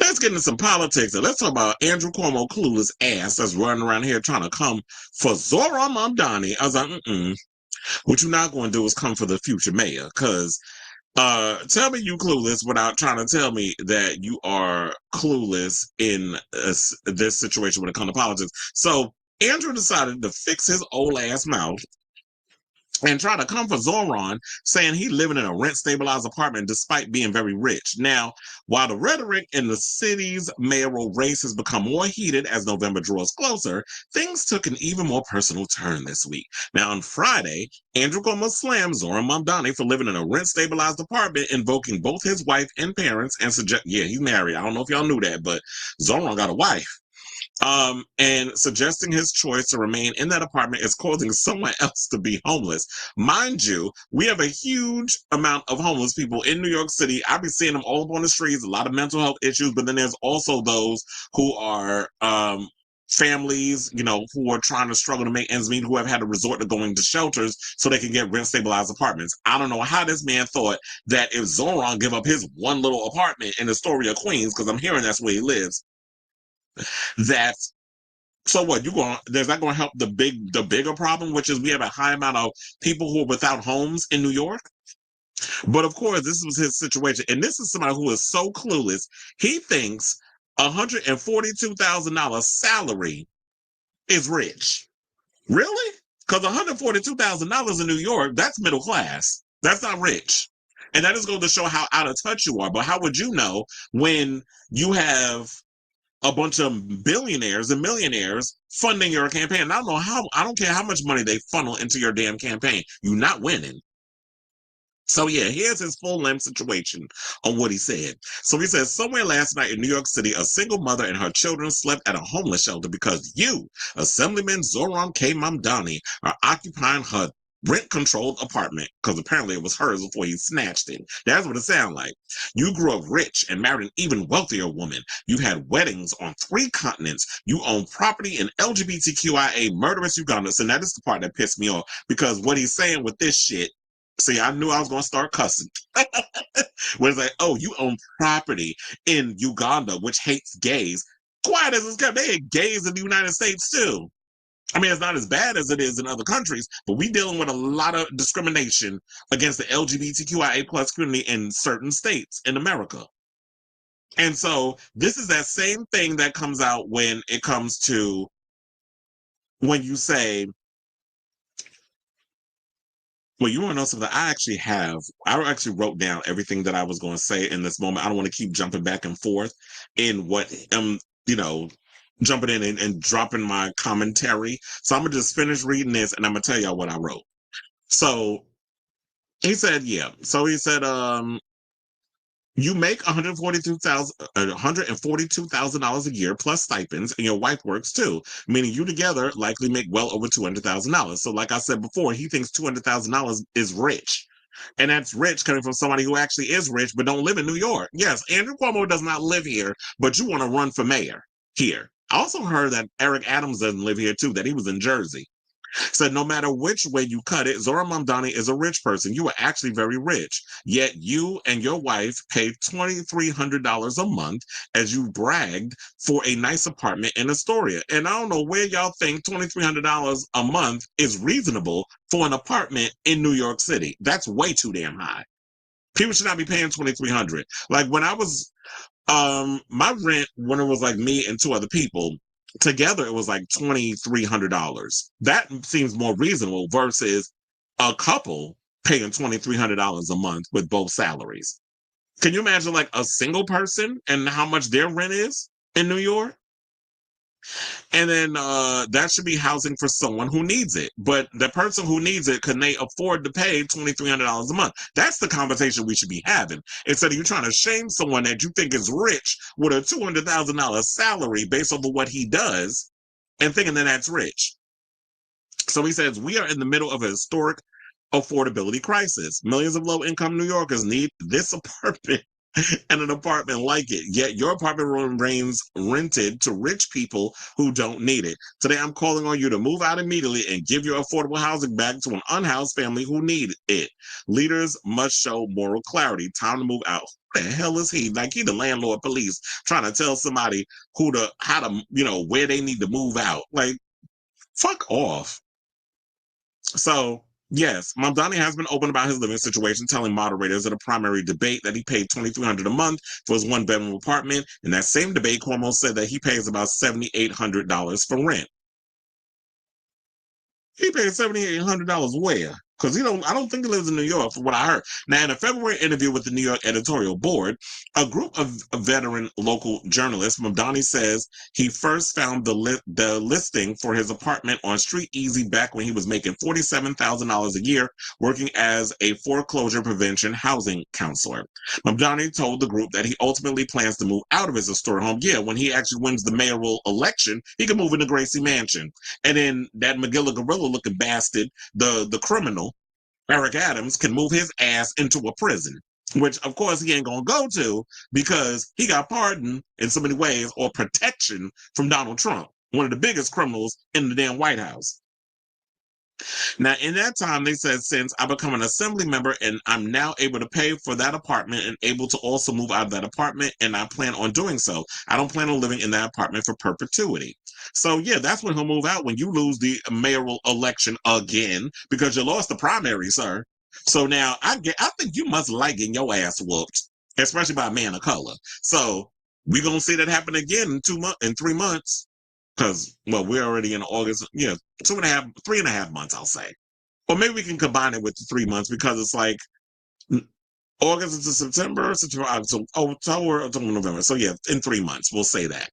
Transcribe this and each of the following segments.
Let's get into some politics and let's talk about Andrew Cuomo clueless ass that's running around here trying to come for Zora Mamdani. I was like, what you're not going to do is come for the future mayor, because tell me you clueless without trying to tell me that you are clueless in this situation when it comes to politics. So Andrew decided to fix his old ass mouth and try to come for Zoran, saying he living in a rent-stabilized apartment despite being very rich. Now, while the rhetoric in the city's mayoral race has become more heated as November draws closer, things took an even more personal turn this week. Now, on Friday, Andrew Cuomo slammed Zoran Mamdani for living in a rent-stabilized apartment, invoking both his wife and parents, and suggest, yeah, he's married. I don't know if y'all knew that, but Zoran got a wife. And suggesting his choice to remain in that apartment is causing someone else to be homeless. Mind you, we have a huge amount of homeless people in New York City. I've been seeing them all up on the streets, a lot of mental health issues, but then there's also those who are families, who are trying to struggle to make ends meet, who have had to resort to going to shelters so they can get rent-stabilized apartments. I don't know how this man thought that if Zoran give up his one little apartment in Astoria, Queens, because I'm hearing that's where he lives, that so what you going there's not going to help the bigger problem, which is we have a high amount of people who are without homes in New York. But of course this was his situation, and this is somebody who is so clueless. He thinks $142,000 salary is rich. Really? Because $142,000 in New York, that's middle class. That's not rich. And that is going to show how out of touch you are. But how would you know when you have a bunch of billionaires and millionaires funding your campaign? And I don't care how much money they funnel into your damn campaign. You're not winning. So yeah, here's his full-length situation on what he said. So he says, somewhere last night in New York City, a single mother and her children slept at a homeless shelter because you, Assemblyman Zoran K. Mamdani, are occupying her rent-controlled apartment, because apparently it was hers before he snatched it. That's what it sounded like. You grew up rich and married an even wealthier woman. You've had weddings on 3 continents. You own property in LGBTQIA murderous Uganda. And that is the part that pissed me off, because what he's saying with this shit, see, I knew I was going to start cussing. When it's like, oh, you own property in Uganda, which hates gays. Quiet as it's kept, they hate gays in the United States too. I mean, it's not as bad as it is in other countries, but we dealing with a lot of discrimination against the LGBTQIA plus community in certain states in America. And so this is that same thing that comes out when it comes to when you say, well, you want to know something? I actually wrote down everything that I was going to say in this moment. I don't want to keep jumping back and forth in what, you know, jumping in and dropping my commentary. So I'm going to just finish reading this and I'm going to tell y'all what I wrote. So he said, yeah. So he said, you make $142,000 a year plus stipends, and your wife works too, meaning you together likely make well over $200,000. So, like I said before, he thinks $200,000 is rich. And that's rich coming from somebody who actually is rich but don't live in New York. Yes, Andrew Cuomo does not live here, but you want to run for mayor here. I also heard that Eric Adams doesn't live here too, that he was in Jersey. Said no matter which way you cut it, Zora Mamdani is a rich person. You are actually very rich. Yet you and your wife pay $2,300 a month as you bragged for a nice apartment in Astoria. And I don't know where y'all think $2,300 a month is reasonable for an apartment in New York City. That's way too damn high. People should not be paying $2,300. Like when I was my rent when it was like me and 2 other people together, it was like $2,300. That seems more reasonable versus a couple paying $2,300 a month with both salaries. Can you imagine like a single person and how much their rent is in New York? And then that should be housing for someone who needs it. But the person who needs it, can they afford to pay $2,300 a month? That's the conversation we should be having. Instead of you trying to shame someone that you think is rich with a $200,000 salary based off of what he does and thinking that that's rich. So he says, we are in the middle of a historic affordability crisis. Millions of low-income New Yorkers need this apartment and an apartment like it. Yet your apartment remains rented to rich people who don't need it. Today, I'm calling on you to move out immediately and give your affordable housing back to an unhoused family who need it. Leaders must show moral clarity. Time to move out. Who the hell is he? Like he the landlord police trying to tell somebody how to, where they need to move out. Like, fuck off. So, yes, Mamdani has been open about his living situation, telling moderators at a primary debate that he paid $2,300 a month for his one-bedroom apartment. In that same debate, Cuomo said that he pays about $7,800 for rent. He paid $7,800 where? Because I don't think he lives in New York, from what I heard. Now, in a February interview with the New York editorial board, a group of veteran local journalists, Mamdani says he first found the listing for his apartment on Street Easy back when he was making $47,000 a year, working as a foreclosure prevention housing counselor. Mamdani told the group that he ultimately plans to move out of his historic home. Yeah, when he actually wins the mayoral election, he can move into Gracie Mansion. And then that McGilla Gorilla looking bastard, the criminal, Eric Adams, can move his ass into a prison, which of course he ain't gonna go to because he got pardoned in so many ways or protection from Donald Trump, one of the biggest criminals in the damn White House. Now, in that time, they said, since I become an assembly member and I'm now able to pay for that apartment and able to also move out of that apartment, and I plan on doing so. I don't plan on living in that apartment for perpetuity. So, yeah, that's when he'll move out, when you lose the mayoral election again, because you lost the primary, sir. So now I think you must like getting your ass whooped, especially by a man of color. So we're gonna see that happen again in 3 months. Because, well, we're already in August. Yeah, 3.5 months, I'll say. Or maybe we can combine it with the 3 months because it's like August into September, October, November. So, yeah, in 3 months, we'll say that.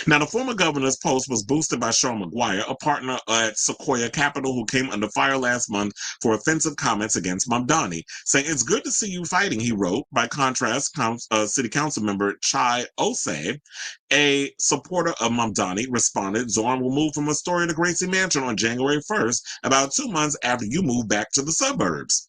Now, the former governor's post was boosted by Sean McGuire, a partner at Sequoia Capital who came under fire last month for offensive comments against Mamdani, saying, "It's good to see you fighting," he wrote. By contrast, City Council member Chai Osei, a supporter of Mamdani, responded, "Zorn will move from Astoria to Gracie Mansion on January 1st, about 2 months after you move back to the suburbs."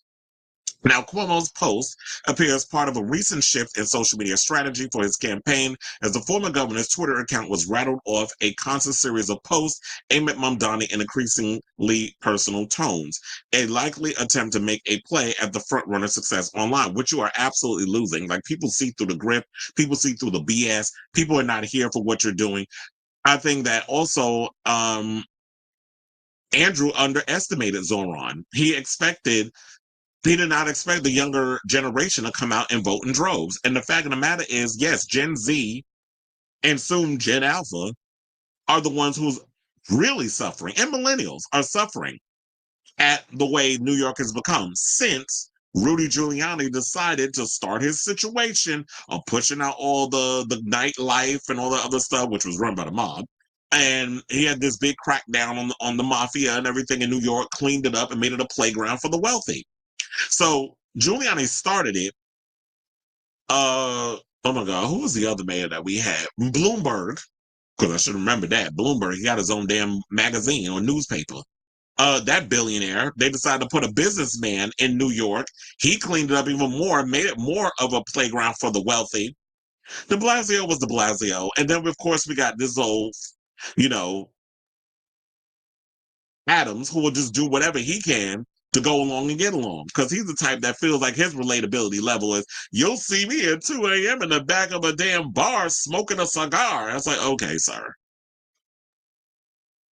Now, Cuomo's post appears part of a recent shift in social media strategy for his campaign, as the former governor's Twitter account was rattled off a constant series of posts aimed at Mamdani in increasingly personal tones, a likely attempt to make a play at the frontrunner success online, which you are absolutely losing. Like, people see through the grip, people see through the BS, people are not here for what you're doing. I think that also Andrew underestimated Zoran. He did not expect the younger generation to come out and vote in droves. And the fact of the matter is, yes, Gen Z and soon Gen Alpha are the ones who's really suffering, and millennials are suffering at the way New York has become since Rudy Giuliani decided to start his situation of pushing out all the nightlife and all the other stuff, which was run by the mob. And he had this big crackdown on the mafia and everything in New York, cleaned it up and made it a playground for the wealthy. So Giuliani started it. Oh my God, who was the other mayor that we had? Bloomberg, because I should remember that. Bloomberg, he got his own damn magazine or newspaper. That billionaire, they decided to put a businessman in New York. He cleaned it up even more, made it more of a playground for the wealthy. De Blasio was de Blasio. And then, of course, we got this old, you know, Adams, who will just do whatever he can to go along and get along, because he's the type that feels like his relatability level is, you'll see me at 2 a.m. in the back of a damn bar smoking a cigar. I was like, okay, sir,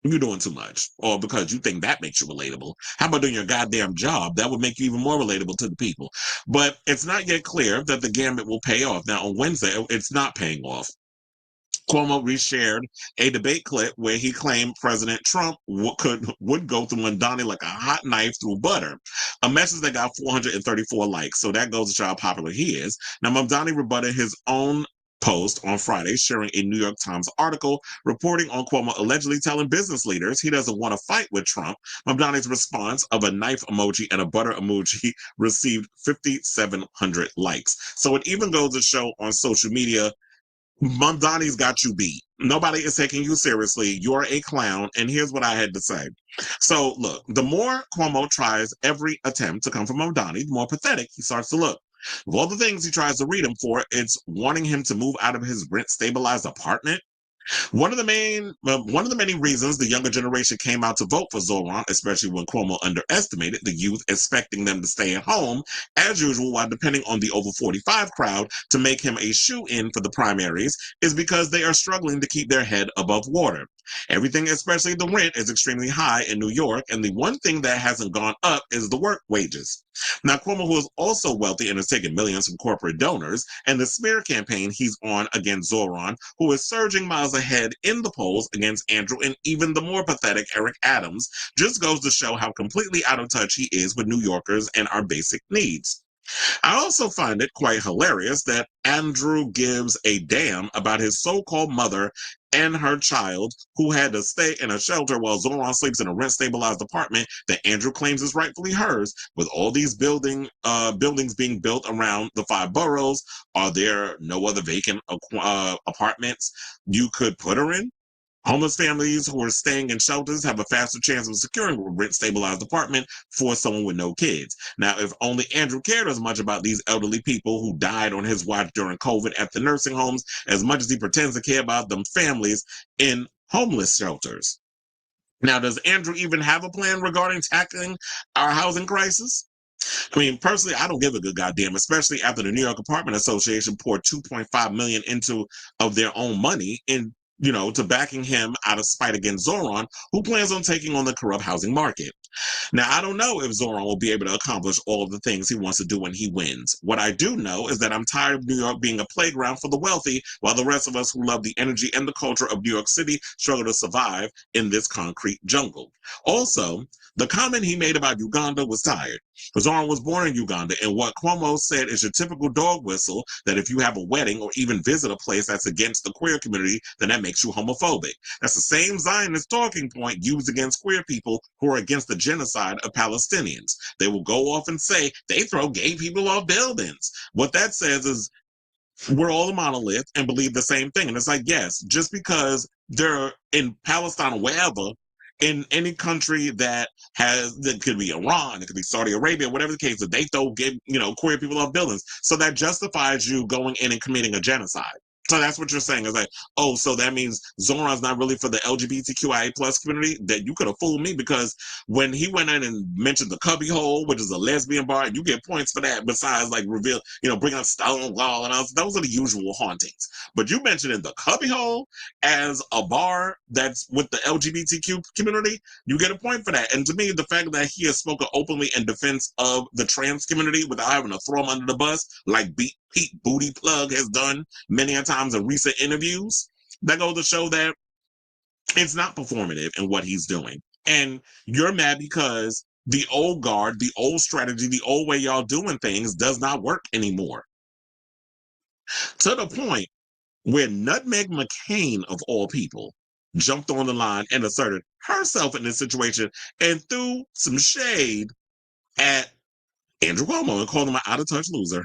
you're doing too much. Or because you think that makes you relatable. How about doing your goddamn job? That would make you even more relatable to the people. But it's not yet clear that the gambit will pay off. Now, on Wednesday, it's not paying off. Cuomo reshared a debate clip where he claimed President Trump would go through Mamdani like a hot knife through butter, a message that got 434 likes. So that goes to show how popular he is. Now, Mamdani rebutted his own post on Friday, sharing a New York Times article reporting on Cuomo allegedly telling business leaders he doesn't want to fight with Trump. Mamdani's response of a knife emoji and a butter emoji received 5,700 likes. So it even goes to show on social media, Mamdani's got you beat. Nobody is taking you seriously. You're a clown. And here's what I had to say. So, look, the more Cuomo tries every attempt to come from Mamdani, the more pathetic he starts to look. Of all the things he tries to read him for, it's wanting him to move out of his rent-stabilized apartment. One of the many reasons the younger generation came out to vote for Zoran, especially when Cuomo underestimated the youth, expecting them to stay at home as usual while depending on the over 45 crowd to make him a shoe-in for the primaries, is because they are struggling to keep their head above water. Everything, especially the rent, is extremely high in New York, and the one thing that hasn't gone up is the work wages. Now, Cuomo, who is also wealthy and has taken millions from corporate donors, and the smear campaign he's on against Zoran, who is surging miles ahead in the polls against Andrew and even the more pathetic Eric Adams, just goes to show how completely out of touch he is with New Yorkers and our basic needs. I also find it quite hilarious that Andrew gives a damn about his so-called mother and her child who had to stay in a shelter while Zoran sleeps in a rent-stabilized apartment that Andrew claims is rightfully hers. With all these buildings being built around the five boroughs, are there no other vacant apartments you could put her in? Homeless families who are staying in shelters have a faster chance of securing a rent-stabilized apartment for someone with no kids. Now, if only Andrew cared as much about these elderly people who died on his watch during COVID at the nursing homes as much as he pretends to care about them families in homeless shelters. Now, does Andrew even have a plan regarding tackling our housing crisis? I mean, personally, I don't give a good goddamn, especially after the New York Apartment Association poured 2.5 million into of their own money in, to backing him out of spite against Zoran, who plans on taking on the corrupt housing market. Now, I don't know if Zoran will be able to accomplish all of the things he wants to do when he wins. What I do know is that I'm tired of New York being a playground for the wealthy, while the rest of us who love the energy and the culture of New York City struggle to survive in this concrete jungle. Also, the comment he made about Uganda was tired. Zoran was born in Uganda, and what Cuomo said is your typical dog whistle that if you have a wedding or even visit a place that's against the queer community, then that makes you homophobic. That's the same Zionist talking point used against queer people who are against the genocide of Palestinians. They will go off and say they throw gay people off buildings. What that says is we're all a monolith and believe the same thing. And it's like, yes, just because they're in Palestine or wherever, in any country that could be Iran, it could be Saudi Arabia, whatever the case, that they throw queer people off buildings. So that justifies you going in and committing a genocide. So that's what you're saying is like, oh, so that means Zoran's not really for the LGBTQIA plus community? That you could have fooled me, because when he went in and mentioned the Cubby Hole, which is a lesbian bar, you get points for that besides like bringing up Stonewall and all. Those are the usual hauntings. But you mentioned in the Cubby Hole as a bar that's with the LGBTQ community, you get a point for that. And to me, the fact that he has spoken openly in defense of the trans community without having to throw him under the bus, like Pete Booty Plug has done many a times in recent interviews, that goes to show that it's not performative in what he's doing. And you're mad because the old guard, the old strategy, the old way y'all doing things does not work anymore. To the point where Nutmeg McCain, of all people, jumped on the line and asserted herself in this situation and threw some shade at Andrew Cuomo and called him an out-of-touch loser.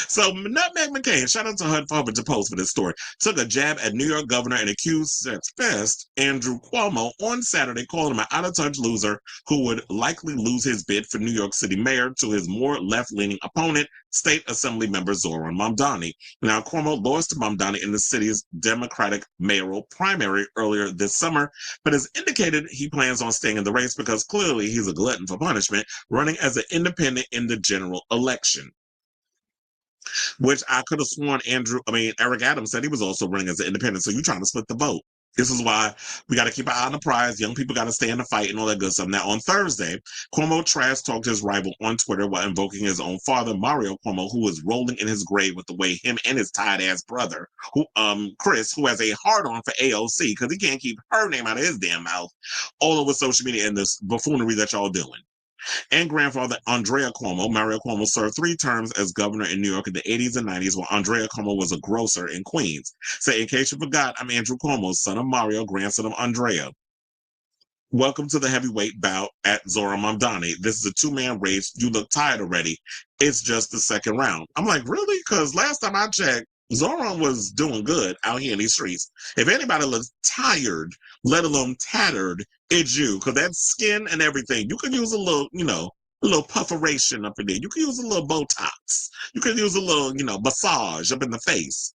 So Nutmeg McCain, shout out to her for to post for this story, took a jab at New York governor and accused sex pest Andrew Cuomo on Saturday, calling him an out-of-touch loser who would likely lose his bid for New York City mayor to his more left-leaning opponent, State Assembly member Zoran Mamdani. Now, Cuomo lost to Mamdani in the city's Democratic mayoral primary earlier this summer, but has indicated he plans on staying in the race because clearly he's a glutton for punishment, running as an independent in the general election. Which I could have sworn Eric Adams said he was also running as an independent. So you're trying to split the vote. This is why we got to keep an eye on the prize. Young people got to stay in the fight and all that good stuff. Now, on Thursday, Cuomo trash talked his rival on Twitter while invoking his own father, Mario Cuomo, who is rolling in his grave with the way him and his tired-ass brother, Chris, who has a hard-on for AOC because he can't keep her name out of his damn mouth, all over social media and this buffoonery that y'all doing. And grandfather Andrea Cuomo. Mario Cuomo served 3 terms as governor in New York in the 80s and 90s, while Andrea Cuomo was a grocer in Queens. So in case you forgot, I'm Andrew Cuomo, son of Mario, grandson of Andrea. Welcome to the heavyweight bout at Zoran Mamdani. This is a 2-man race. You look tired already. It's just the second round. I'm like, really? Because last time I checked, Zoran was doing good out here in these streets. If anybody looks tired, let alone tattered, it's you. Because that skin and everything, you could use a little, A little pufferation up in there. You can use a little Botox. You can use a little, massage up in the face.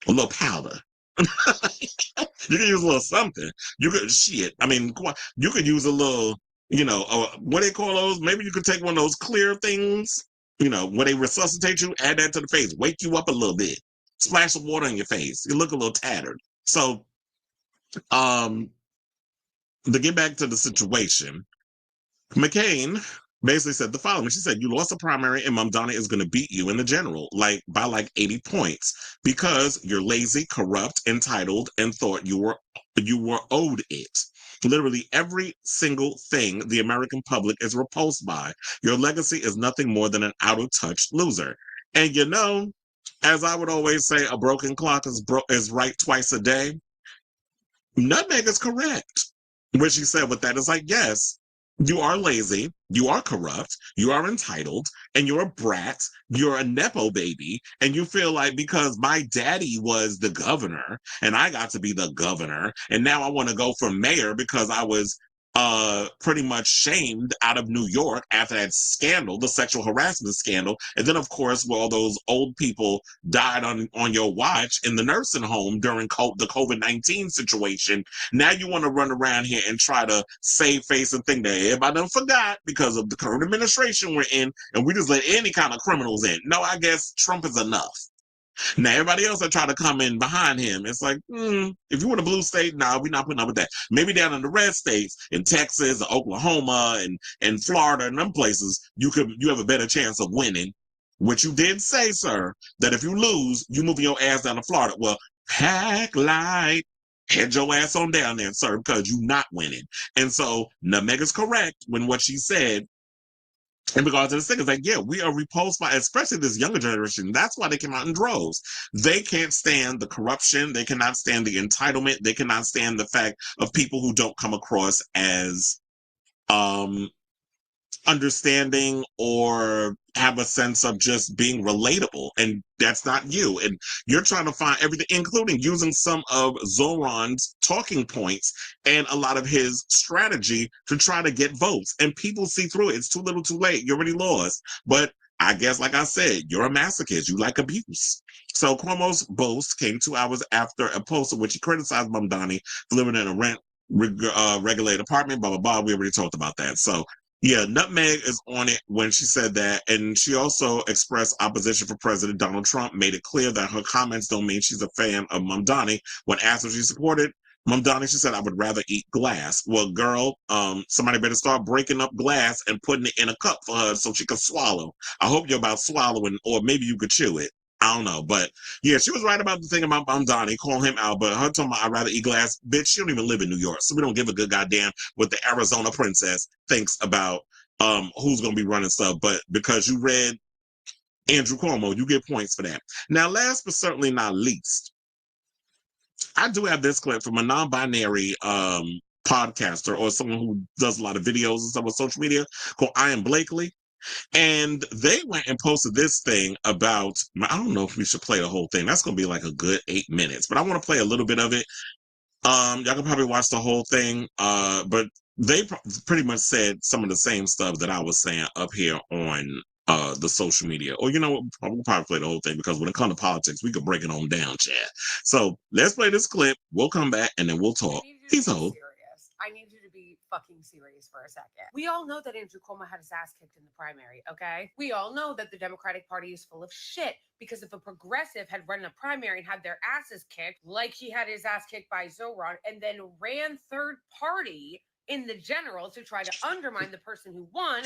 A little powder. You can use a little something. You could shit. I mean, you could use a little, what they call those? Maybe you could take one of those clear things, where they resuscitate you, add that to the face, wake you up a little bit, splash some water in your face. You look a little tattered. So, um, to get back to the situation, McCain basically said the following. She said, "You lost the primary and Mamdani is going to beat you in the general, by 80 points because you're lazy, corrupt, entitled, and thought you were owed it. Literally every single thing the American public is repulsed by. Your legacy is nothing more than an out of touch loser." And as I would always say, a broken clock is right twice a day. Nutmeg is correct. What she said with that is like, yes, you are lazy, you are corrupt, you are entitled, and you're a brat, you're a Nepo baby, and you feel like because my daddy was the governor and I got to be the governor, and now I want to go for mayor because I was pretty much shamed out of New York after that scandal, the sexual harassment scandal. And then of course, all those old people died on your watch in the nursing home during the COVID-19 situation. Now you want to run around here and try to save face and think that everybody done forgot because of the current administration we're in, and we just let any kind of criminals in. No, I guess Trump is enough. Now everybody else that try to come in behind him, it's like, if you want a blue state, nah, we're not putting up with that. Maybe down in the red states, in Texas, or Oklahoma, and Florida, and them places, you have a better chance of winning. Which you did say, sir, that if you lose, you move your ass down to Florida. Well, pack light. Head your ass on down there, sir, because you're not winning. And so Nutmeg is correct when what she said in regards to this thing is like, yeah, we are repulsed by, especially this younger generation. That's why they came out in droves. They can't stand the corruption. They cannot stand the entitlement. They cannot stand the fact of people who don't come across as um understanding or have a sense of just being relatable, and that's not you. And you're trying to find everything, including using some of Zoran's talking points and a lot of his strategy to try to get votes, and people see through it. It's too little too late. You already lost. But I guess, like I said, you're a masochist. You like abuse. So Cuomo's boast came 2 hours after a post in which he criticized Mamdani for living in a regulated apartment, blah, blah, blah. We already talked about that. So yeah, Nutmeg is on it when she said that. And she also expressed opposition for President Donald Trump, made it clear that her comments don't mean she's a fan of Mamdani. When asked if she supported Mamdani, she said, "I would rather eat glass." Well, girl, somebody better start breaking up glass and putting it in a cup for her so she can swallow. I hope you're about swallowing, or maybe you could chew it. I don't know. But yeah, she was right about the thing about Mamdani, calling him out. But her talking about, "I'd rather eat glass." Bitch, she don't even live in New York. So we don't give a good goddamn what the Arizona princess thinks about who's going to be running stuff. But because you read Andrew Cuomo, you get points for that. Now, last but certainly not least, I do have this clip from a non-binary podcaster or someone who does a lot of videos and stuff on social media called I Am Blakely. And they went and posted this thing about, I don't know if we should play the whole thing. That's going to be like a good 8 minutes, but I want to play a little bit of it. Y'all can probably watch the whole thing. But they pretty much said some of the same stuff that I was saying up here on the social media. Or you know what, we'll probably play the whole thing because when it comes to politics, we could break it on down, Chad. So let's play this clip. We'll come back and then we'll talk. He's old. I need you to be fucking serious for a second. We all know that Andrew Cuomo had his ass kicked in the primary, okay? We all know that the Democratic Party is full of shit because if a progressive had run a primary and had their asses kicked, like he had his ass kicked by Zoran, and then ran third party in the general to try to undermine the person who won,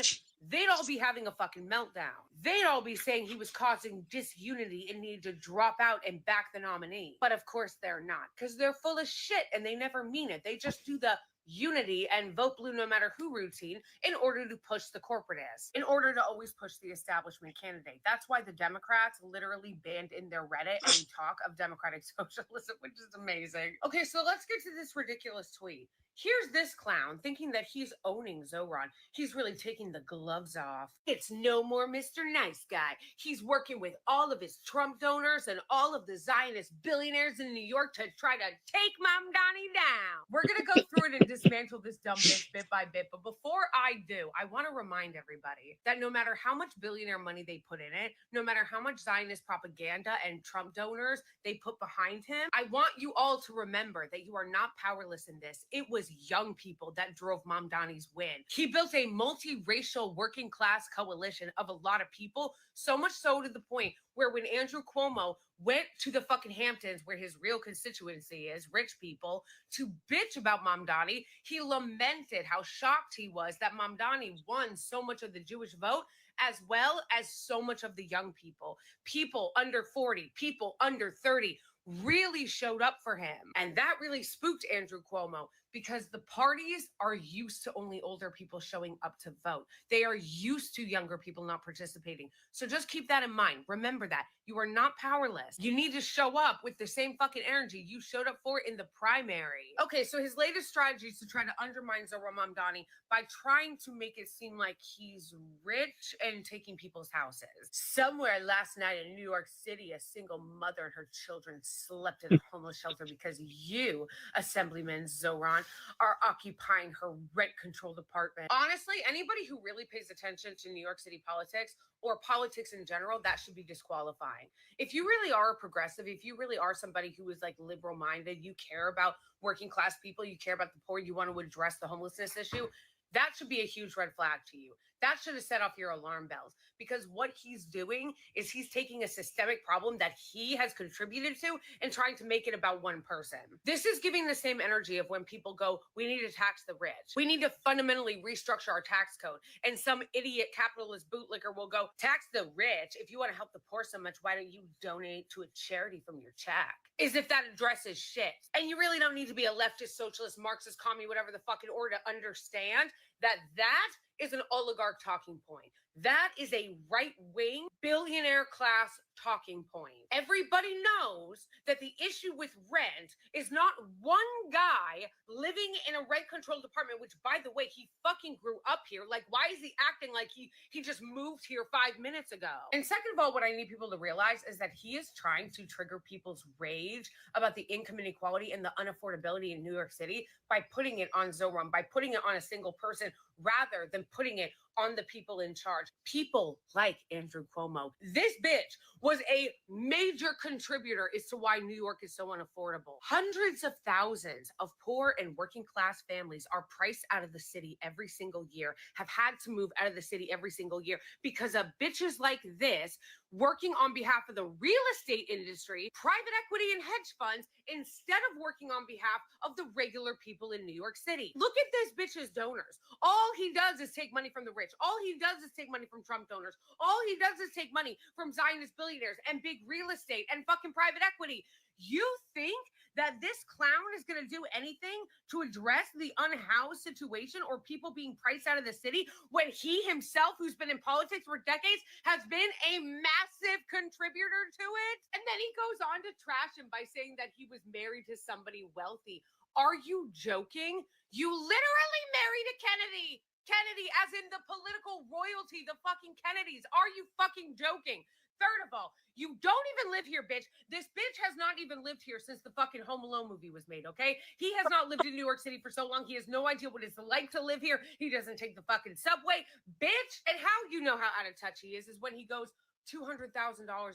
they'd all be having a fucking meltdown. They'd all be saying he was causing disunity and needed to drop out and back the nominee. But of course they're not, because they're full of shit and they never mean it. They just do the unity and vote blue no matter who routine in order to push the corporatists, in order to always push the establishment candidate. That's why the Democrats literally banned in their Reddit any talk of democratic socialism, which is amazing. Okay, so let's get to this ridiculous tweet. Here's this clown thinking that he's owning Zoran. He's really taking the gloves off. It's no more Mr. Nice Guy. He's working with all of his Trump donors and all of the Zionist billionaires in New York to try to take Mamdani down. We're going to go through it and dismantle this dumb bitch bit by bit. But before I do, I want to remind everybody that no matter how much billionaire money they put in it, no matter how much Zionist propaganda and Trump donors they put behind him, I want you all to remember that you are not powerless in this. It was young people that drove Mamdani's win. He built a multiracial working class coalition of a lot of people, so much so to the point where when Andrew Cuomo went to the fucking Hamptons, where his real constituency is, rich people, to bitch about Mamdani, he lamented how shocked he was that Mamdani won so much of the Jewish vote, as well as so much of the young people. People under 40, people under 30 really showed up for him. And that really spooked Andrew Cuomo because the parties are used to only older people showing up to vote. They are used to younger people not participating. So just keep that in mind. Remember that. You are not powerless. You need to show up with the same fucking energy you showed up for in the primary. Okay, so his latest strategy is to try to undermine Zoran Mamdani by trying to make it seem like he's rich and taking people's houses. Somewhere last night in New York City, a single mother and her children slept in a homeless shelter because you, Assemblyman Zoran, are occupying her rent-controlled apartment. Honestly, anybody who really pays attention to New York City politics or politics in general, that should be disqualifying. If you really are a progressive, if you really are somebody who is like liberal-minded, you care about working class people, you care about the poor, you want to address the homelessness issue, that should be a huge red flag to you. That should have set off your alarm bells, because what he's doing is he's taking a systemic problem that he has contributed to and trying to make it about one person. This is giving the same energy of when people go, we need to tax the rich. We need to fundamentally restructure our tax code. And some idiot capitalist bootlicker will go, tax the rich. If you want to help the poor so much, why don't you donate to a charity from your check? As if that addresses shit. And you really don't need to be a leftist, socialist, Marxist, commie, whatever the fuck, in order to understand that that is an oligarch talking point. That is a right-wing billionaire class talking point. Everybody knows that the issue with rent is not one guy living in a rent-controlled apartment, which, by the way, he fucking grew up here. Like, why is he acting like he just moved here 5 minutes ago? And second of all, what I need people to realize is that he is trying to trigger people's rage about the income inequality and the unaffordability in New York City by putting it on Zoran, by putting it on a single person, rather than putting it on the people in charge. People like Andrew Cuomo. This bitch was a major contributor as to why New York is so unaffordable. Hundreds of thousands of poor and working class families are priced out of the city every single year, have had to move out of the city every single year because of bitches like this working on behalf of the real estate industry, private equity, and hedge funds instead of working on behalf of the regular people in New York City. Look at this bitch's donors. All he does is take money from the rich. All he does is take money from Trump donors. All he does is take money from Zionist billionaires and big real estate and fucking private equity. You think that this clown is going to do anything to address the unhoused situation or people being priced out of the city when he himself, who's been in politics for decades, has been a massive contributor to it? And then he goes on to trash him by saying that he was married to somebody wealthy. Are you joking? You literally married a Kennedy. Kennedy, as in the political royalty, the fucking Kennedys. Are you fucking joking? Third of all, you don't even live here, bitch. This bitch has not even lived here since the fucking Home Alone movie was made, okay? He has not lived in New York City for so long. He has no idea what it's like to live here. He doesn't take the fucking subway, bitch. And how you know how out of touch he is when he goes, $200,000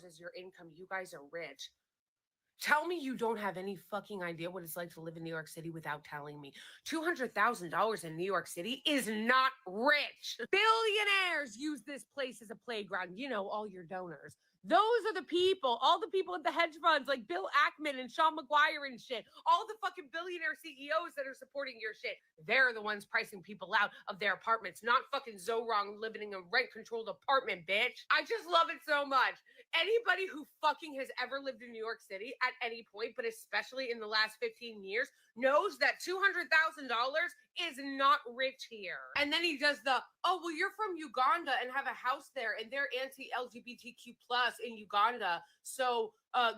is your income. You guys are rich. Tell me you don't have any fucking idea what it's like to live in New York City without telling me. $200,000 in New York City is not rich. Billionaires use this place as a playground. You know, all your donors. Those are the people, all the people at the hedge funds like Bill Ackman and Sean McGuire and shit. All the fucking billionaire CEOs that are supporting your shit. They're the ones pricing people out of their apartments, not fucking Zoran living in a rent-controlled apartment, bitch. I just love it so much. Anybody who fucking has ever lived in New York City at any point, but especially in the last 15 years, knows that $200,000 is not rich here. And then he does the, oh, well, you're from Uganda and have a house there and they're anti-LGBTQ plus in Uganda. So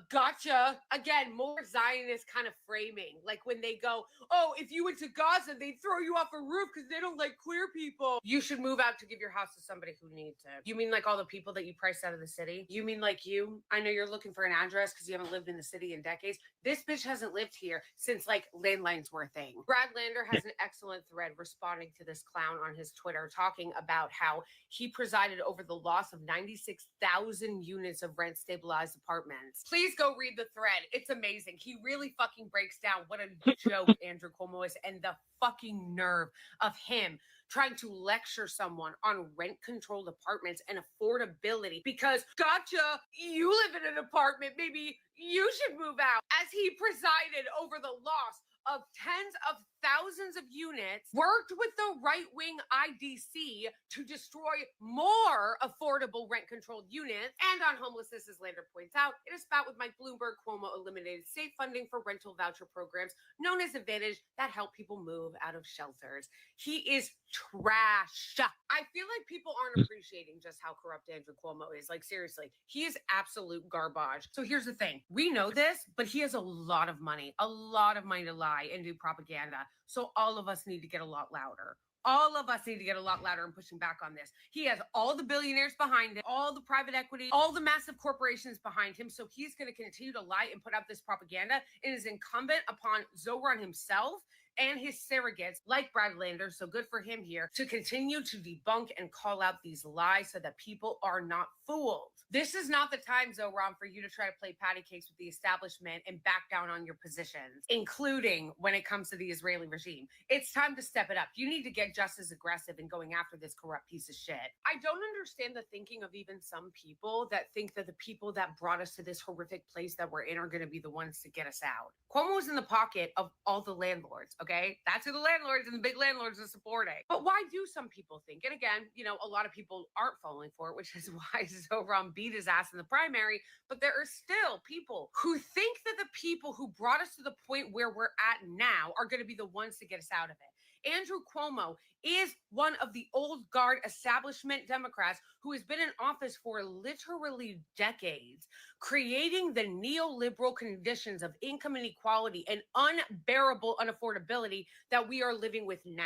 gotcha. Again, more Zionist kind of framing. Like when they go, oh, if you went to Gaza, they'd throw you off a roof because they don't like queer people. You should move out to give your house to somebody who needs it. You mean like all the people that you priced out of the city? You mean like you? I know you're looking for an address because you haven't lived in the city in decades. This bitch hasn't lived here since like landlines were a thing. Brad Lander has an excellent thread responding to this clown on his Twitter, talking about how he presided over the loss of 96,000 units of rent stabilized apartments. Please go read the thread. It's amazing. He really fucking breaks down what a joke Andrew Cuomo is, and the fucking nerve of him trying to lecture someone on rent controlled apartments and affordability because, gotcha, you live in an apartment, maybe you should move out, as he presided over the loss of tens of thousands of units, worked with the right-wing IDC to destroy more affordable rent-controlled units, and on homelessness, as Lander points out, in a spat with Mike Bloomberg, Cuomo eliminated state funding for rental voucher programs known as Advantage that help people move out of shelters. He is trash. I feel like people aren't appreciating just how corrupt Andrew Cuomo is. Like, seriously, he is absolute garbage. So here's the thing. We know this, but he has a lot of money to lie and do propaganda. So all of us need to get a lot louder. All of us need to get a lot louder in pushing back on this. He has all the billionaires behind him, all the private equity, all the massive corporations behind him. So he's going to continue to lie and put out this propaganda. It is incumbent upon Zohran himself and his surrogates, like Brad Lander, so good for him here, to continue to debunk and call out these lies so that people are not fooled. This is not the time, Zohran, for you to try to play patty cakes with the establishment and back down on your positions, including when it comes to the Israeli regime. It's time to step it up. You need to get just as aggressive in going after this corrupt piece of shit. I don't understand the thinking of even some people that think that the people that brought us to this horrific place that we're in are going to be the ones to get us out. Cuomo is in the pocket of all the landlords, okay? That's who the landlords and the big landlords are supporting. But why do some people think? And again, a lot of people aren't falling for it, which is why Zohran beat his ass in the primary. But there are still people who think that the people who brought us to the point where we're at now are going to be the ones to get us out of it. Andrew Cuomo is one of the old guard establishment Democrats who has been in office for literally decades, creating the neoliberal conditions of income inequality and unbearable unaffordability that we are living with now.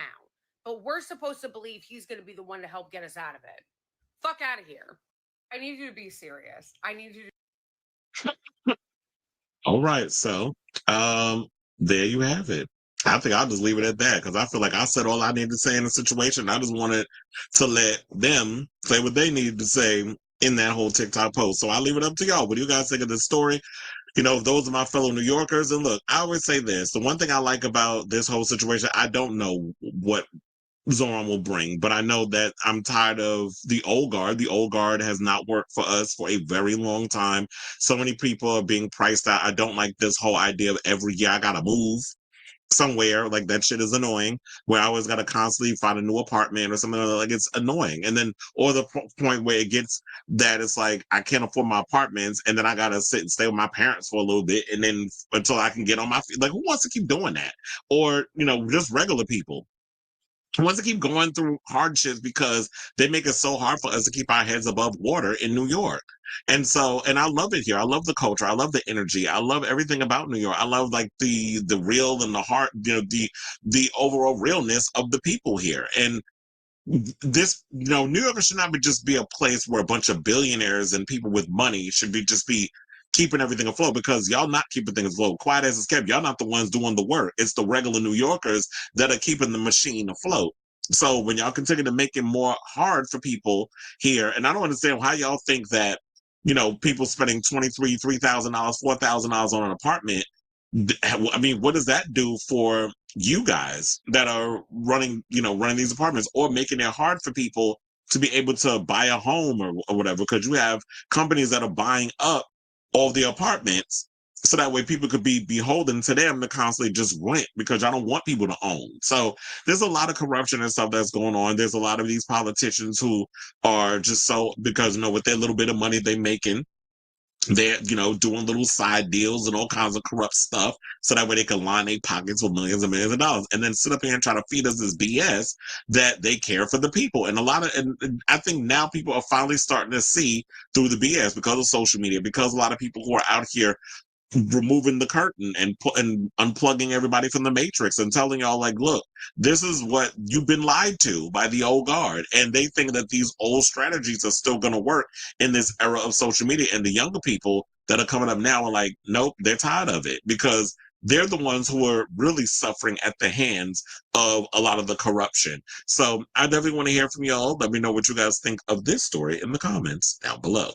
But we're supposed to believe he's going to be the one to help get us out of it. Fuck out of here. I need you to be serious. I need you to. All right, so there you have it. I think I'll just leave it at that because I feel like I said all I need to say in the situation. I just wanted to let them say what they needed to say in that whole TikTok post. So I'll leave it up to y'all. What do you guys think of this story? Those are my fellow New Yorkers. And look, I always say this. The one thing I like about this whole situation, I don't know what Zoran will bring, but I know that I'm tired of the old guard. The old guard has not worked for us for a very long time. So many people are being priced out. I don't like this whole idea of every year I gotta move somewhere. Like, that shit is annoying, where I always gotta constantly find a new apartment or something. Like, it's annoying. And then, or the point where it gets that it's like I can't afford my apartments and then I gotta sit and stay with my parents for a little bit and then until I can get on my feet. Like, who wants to keep doing that? Or just regular people wants to keep going through hardships because they make it so hard for us to keep our heads above water in New York. And I love it here. I love the culture. I love the energy. I love everything about New York. I love like the real and the heart, the overall realness of the people here. And this, New York should not just be a place where a bunch of billionaires and people with money should just be keeping everything afloat, because y'all not keeping things afloat. Quiet as it's kept, y'all not the ones doing the work. It's the regular New Yorkers that are keeping the machine afloat. So when y'all continue to make it more hard for people here, and I don't understand how y'all think that, people spending $3,000, $4,000 on an apartment. I mean, what does that do for you guys that are running these apartments, or making it hard for people to be able to buy a home or whatever? Because you have companies that are buying up all the apartments so that way people could be beholden to them to constantly just rent, because I don't want people to own. So there's a lot of corruption and stuff that's going on. There's a lot of these politicians who are just so, because with their little bit of money they making, They're, doing little side deals and all kinds of corrupt stuff so that way they can line their pockets with millions and millions of dollars and then sit up here and try to feed us this BS that they care for the people. And and I think now people are finally starting to see through the BS because of social media, because a lot of people who are out here removing the curtain and unplugging everybody from the matrix and telling y'all like, look, this is what you've been lied to by the old guard, and they think that these old strategies are still going to work in this era of social media. And the younger people that are coming up now are like, nope, they're tired of it because they're the ones who are really suffering at the hands of a lot of the corruption. So I definitely want to hear from y'all. Let me know what you guys think of this story in the comments down below.